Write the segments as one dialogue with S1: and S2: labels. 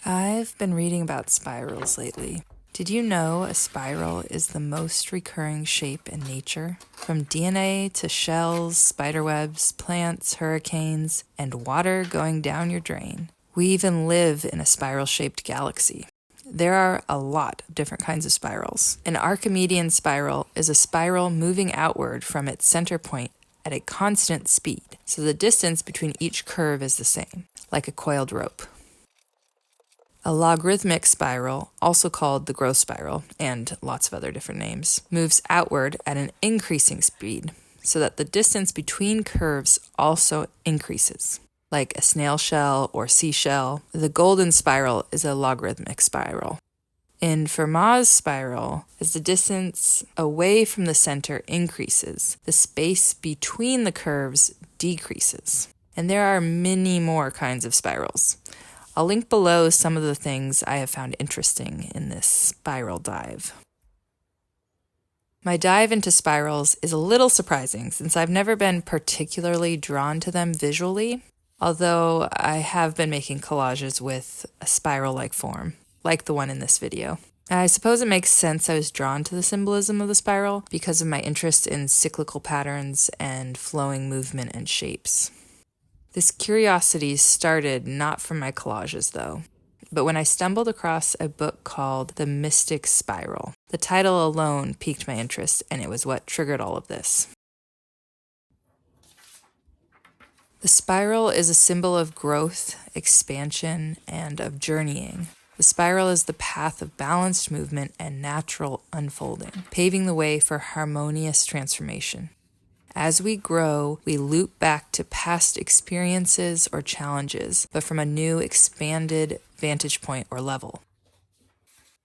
S1: I've been reading about spirals lately. Did you know a spiral is the most recurring shape in nature? From DNA to shells, spiderwebs, plants, hurricanes, and water going down your drain. We even live in a spiral-shaped galaxy. There are a lot of different kinds of spirals. An Archimedean spiral is a spiral moving outward from its center point at a constant speed, so the distance between each curve is the same, like a coiled rope. A logarithmic spiral, also called the growth spiral, and lots of other different names, moves outward at an increasing speed, so that the distance between curves also increases. Like a snail shell or seashell, the golden spiral is a logarithmic spiral. In Fermat's spiral, as the distance away from the center increases, the space between the curves decreases. And there are many more kinds of spirals. I'll link below some of the things I have found interesting in this spiral dive. My dive into spirals is a little surprising since I've never been particularly drawn to them visually, although I have been making collages with a spiral-like form, like the one in this video. I suppose it makes sense I was drawn to the symbolism of the spiral because of my interest in cyclical patterns and flowing movement and shapes. This curiosity started not from my collages, though, but when I stumbled across a book called The Mystic Spiral. The title alone piqued my interest, and it was what triggered all of this. The spiral is a symbol of growth, expansion, and of journeying. The spiral is the path of balanced movement and natural unfolding, paving the way for harmonious transformation. As we grow, we loop back to past experiences or challenges, but from a new, expanded vantage point or level.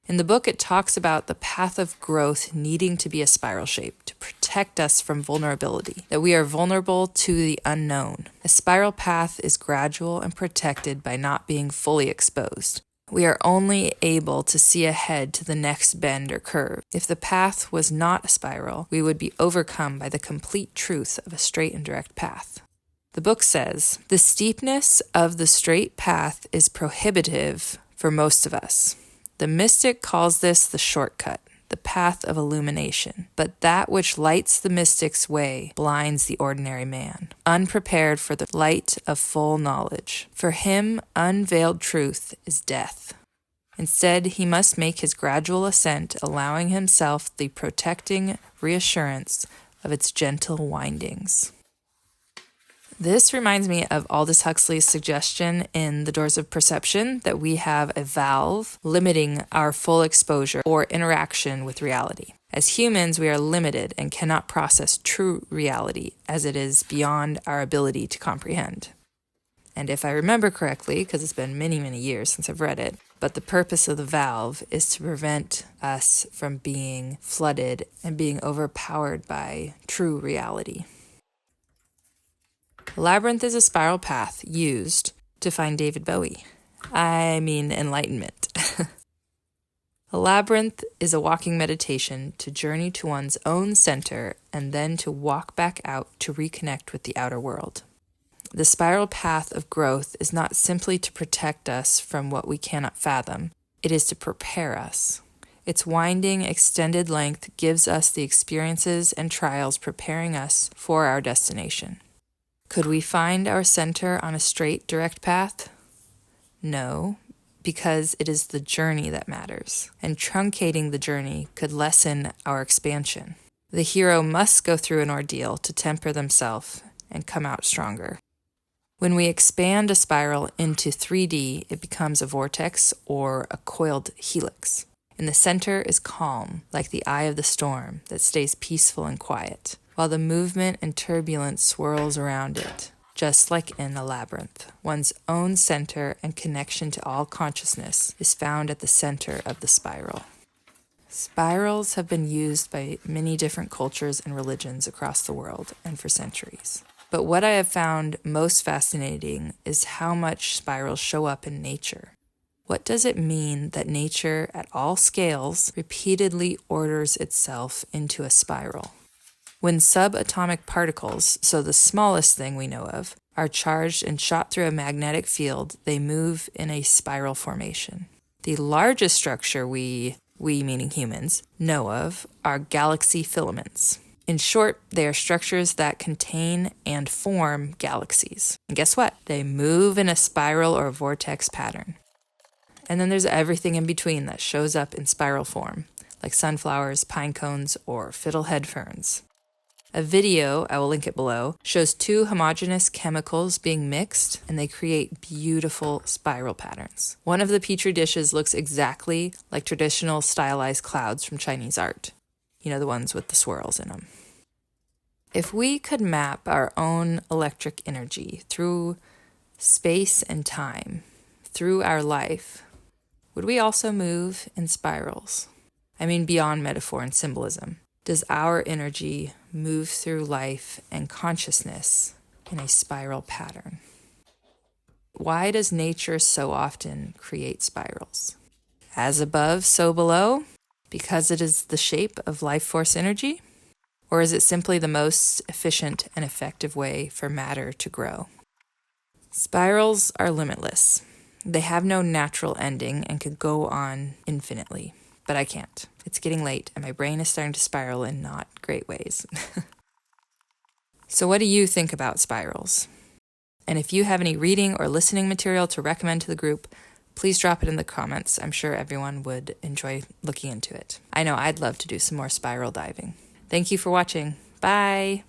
S1: In the book, it talks about the path of growth needing to be a spiral shape to protect us from vulnerability, that we are vulnerable to the unknown. A spiral path is gradual and protected by not being fully exposed. We are only able to see ahead to the next bend or curve. If the path was not a spiral, we would be overcome by the complete truth of a straight and direct path. The book says, the steepness of the straight path is prohibitive for most of us. The mystic calls this the shortcut, the path of illumination. But that which lights the mystic's way blinds the ordinary man, unprepared for the light of full knowledge. For him, unveiled truth is death. Instead, he must make his gradual ascent, allowing himself the protecting reassurance of its gentle windings. This reminds me of Aldous Huxley's suggestion in The Doors of Perception that we have a valve limiting our full exposure or interaction with reality. As humans, we are limited and cannot process true reality as it is beyond our ability to comprehend. And if I remember correctly, because it's been many, many years since I've read it, but the purpose of the valve is to prevent us from being flooded and being overpowered by true reality. A labyrinth is a spiral path used to find David Bowie. Enlightenment. A labyrinth is a walking meditation to journey to one's own center and then to walk back out to reconnect with the outer world. The spiral path of growth is not simply to protect us from what we cannot fathom. It is to prepare us. Its winding, extended length gives us the experiences and trials preparing us for our destination. Could we find our center on a straight, direct path? No, because it is the journey that matters, and truncating the journey could lessen our expansion. The hero must go through an ordeal to temper themselves and come out stronger. When we expand a spiral into 3D, it becomes a vortex or a coiled helix. In the center is calm, like the eye of the storm that stays peaceful and quiet, while the movement and turbulence swirls around it, just like in a labyrinth. One's own center and connection to all consciousness is found at the center of the spiral. Spirals have been used by many different cultures and religions across the world and for centuries. But what I have found most fascinating is how much spirals show up in nature. What does it mean that nature, at all scales, repeatedly orders itself into a spiral? When subatomic particles, so the smallest thing we know of, are charged and shot through a magnetic field, they move in a spiral formation. The largest structure we meaning humans, know of are galaxy filaments. In short, they are structures that contain and form galaxies. And guess what? They move in a spiral or vortex pattern. And then there's everything in between that shows up in spiral form, like sunflowers, pine cones, or fiddlehead ferns. A video, I will link it below, shows two homogeneous chemicals being mixed, and they create beautiful spiral patterns. One of the petri dishes looks exactly like traditional stylized clouds from Chinese art. You know, the ones with the swirls in them. If we could map our own electric energy through space and time, through our life, would we also move in spirals? I mean, beyond metaphor and symbolism. Does our energy move through life and consciousness in a spiral pattern? Why does nature so often create spirals? As above, so below? Because it is the shape of life force energy? Or is it simply the most efficient and effective way for matter to grow? Spirals are limitless. They have no natural ending and could go on infinitely. But I can't. It's getting late, and my brain is starting to spiral in not great ways. So what do you think about spirals? And if you have any reading or listening material to recommend to the group, please drop it in the comments. I'm sure everyone would enjoy looking into it. I know I'd love to do some more spiral diving. Thank you for watching. Bye!